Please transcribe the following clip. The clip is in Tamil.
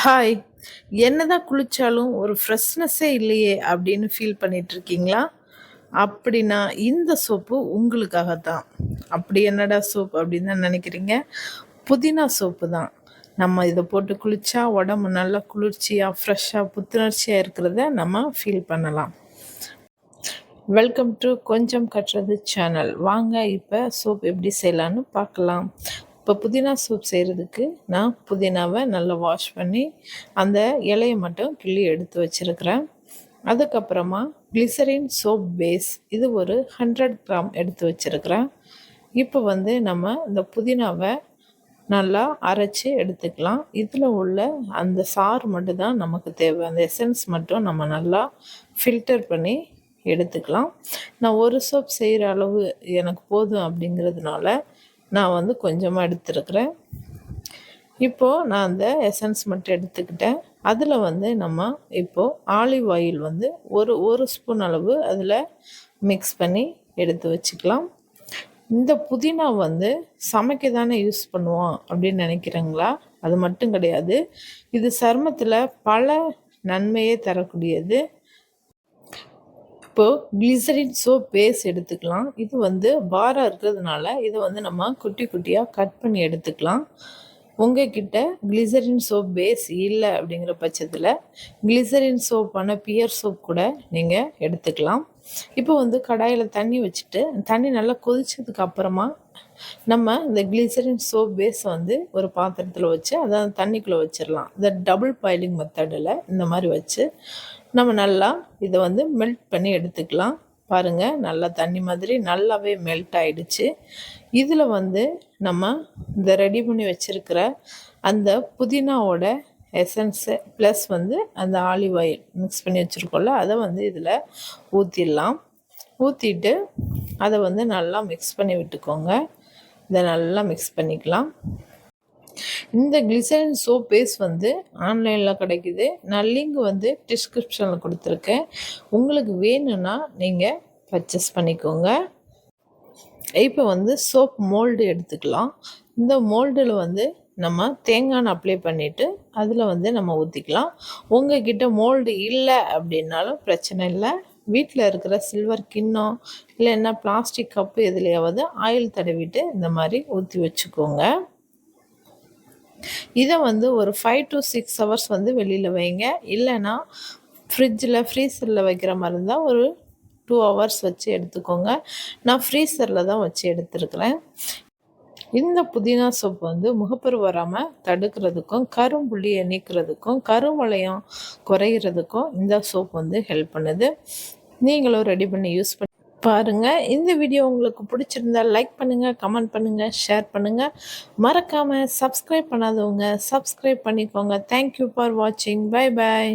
ஹாய். என்னதான் குளிச்சாலும் ஒரு ஃப்ரெஷ்னஸ்ஸே இல்லையே அப்படின்னு ஃபீல் பண்ணிட்டு இருக்கீங்களா? அப்படின்னா இந்த சோப்பு உங்களுக்காக தான். அப்படி என்னடா சோப் அப்படின்னு தான் நினைக்கிறீங்க? புதினா சோப்பு தான். நம்ம இதை போட்டு குளிச்சா உடம்பு நல்லா குளிர்ச்சியாக ஃப்ரெஷ்ஷாக புத்துணர்ச்சியாக இருக்கிறத நம்ம ஃபீல் பண்ணலாம். வெல்கம் டு கொஞ்சம் கற்றது சேனல். வாங்க இப்போ சோப் எப்படி செய்யலான்னு பார்க்கலாம். இப்போ புதினா சூப் செய்கிறதுக்கு நான் புதினாவை நல்லா வாஷ் பண்ணி அந்த இலையை மட்டும் கிள்ளி எடுத்து வச்சுருக்கிறேன். அதுக்கப்புறமா கிளிசரின் சோப் பேஸ் இது ஒரு 100 கிராம் எடுத்து வச்சுருக்கிறேன். இப்போ வந்து நம்ம இந்த புதினாவை நல்லா அரைச்சி எடுத்துக்கலாம். இதில் உள்ள அந்த சாறு மட்டும் தான் நமக்கு தேவை. அந்த எசன்ஸ் மட்டும் நம்ம நல்லா ஃபில்டர் பண்ணி எடுத்துக்கலாம். நான் ஒரு சோப் செய்கிற அளவு எனக்கு போதும் அப்படிங்கிறதுனால நான் வந்து கொஞ்சமாக எடுத்துருக்கிறேன். இப்போது நான் அந்த எசன்ஸ் மட்டும் எடுத்துக்கிட்டேன். அதில் வந்து நம்ம இப்போது ஆலிவ் ஆயில் வந்து ஒரு ஸ்பூன் அளவு அதில் மிக்ஸ் பண்ணி எடுத்து வச்சுக்கலாம். இந்த புதினா வந்து சமைக்க தானே யூஸ் பண்ணுவோம் அப்படின்னு நினைக்கிறீங்களா? அது மட்டும் கிடையாது. இது சருமத்தில் பல நன்மையே தரக்கூடியது. இப்போது கிளிசரின் சோப் பேஸ் எடுத்துக்கலாம். இது வந்து பாராக இருக்கிறதுனால இதை வந்து நம்ம குட்டி குட்டியாக கட் பண்ணி எடுத்துக்கலாம். உங்ககிட்ட கிளிசரின் சோப் பேஸ் இல்லை அப்படிங்கிற பட்சத்தில் கிளிசரின் சோப்பான பியர் சோப் கூட நீங்கள் எடுத்துக்கலாம். இப்போ வந்து கடாயில் தண்ணி வச்சுட்டு தண்ணி நல்லா கொதிச்சதுக்கு அப்புறமா நம்ம இந்த கிளிசரின் சோப் பேஸ் வந்து ஒரு பாத்திரத்தில் வச்சு அதை தண்ணிக்குள்ளே வச்சிடலாம். இந்த டபுள் பாயிலிங் மெத்தடில் இந்த மாதிரி வச்சு நம்ம நல்லா இதை வந்து மெல்ட் பண்ணி எடுத்துக்கலாம். பாருங்கள், நல்லா தண்ணி மாதிரி நல்லாவே மெல்ட் ஆகிடுச்சு. இதில் வந்து நம்ம இந்த ரெடி பண்ணி வச்சுருக்கிற அந்த புதினாவோட எசன்ஸு ப்ளஸ் வந்து அந்த ஆலிவ் ஆயில் மிக்ஸ் பண்ணி வச்சுருக்கோம்ல அதை வந்து இதில் ஊற்றிடலாம். ஊற்றிட்டு அதை வந்து நல்லா மிக்ஸ் பண்ணி விட்டுக்கோங்க. இதை நல்லா மிக்ஸ் பண்ணிக்கலாம். இந்த கிளிசரின் சோப் பேஸ் வந்து ஆன்லைனில் கிடைக்குது. நான் லிங்க் வந்து டிஸ்கிரிப்ஷனில் கொடுத்துருக்கேன். உங்களுக்கு வேணும்னா நீங்கள் பர்ச்சேஸ் பண்ணிக்கோங்க. இப்போ வந்து சோப் மோல்டு எடுத்துக்கலாம். இந்த மோல்டில் வந்து நம்ம தேங்காய் எண்ணெய் அப்ளை பண்ணிவிட்டு அதில் வந்து நம்ம ஊற்றிக்கலாம். உங்கள்கிட்ட மோல்டு இல்லை அப்படின்னாலும் பிரச்சனை இல்லை. வீட்டில் இருக்கிற சில்வர் கிண்ணம் இல்லைன்னா பிளாஸ்டிக் கப்பு எதுலையாவது ஆயில் தடவிட்டு இந்த மாதிரி ஊற்றி வச்சுக்கோங்க. இதை வந்து ஒரு 5 to 6 ஹவர்ஸ் வந்து வெளியில் வைங்க. இல்லைன்னா ஃப்ரீசரில் வைக்கிற மாதிரி இருந்தால் ஒரு 2 ஹவர்ஸ் வச்சு எடுத்துக்கோங்க. நான் ஃப்ரீசரில் தான் வச்சு எடுத்துருக்கிறேன். இந்த புதினா சோப் வந்து முகப்பரு வராமல் தடுக்கிறதுக்கும் கரும்புள்ளியை நீக்கிறதுக்கும் கருவளையம் குறைகிறதுக்கும் இந்த சோப் வந்து ஹெல்ப் பண்ணுது. நீங்களும் ரெடி பண்ணி யூஸ் பண்ணி பாருங்கள். இந்த வீடியோ உங்களுக்கு பிடிச்சிருந்தா லைக் பண்ணுங்கள், கமெண்ட் பண்ணுங்கள், ஷேர் பண்ணுங்கள். மறக்காமல் சப்ஸ்கிரைப் பண்ணாதவங்க சப்ஸ்கிரைப் பண்ணிக்கோங்க. தேங்க்யூ ஃபார் வாட்சிங். Bye bye.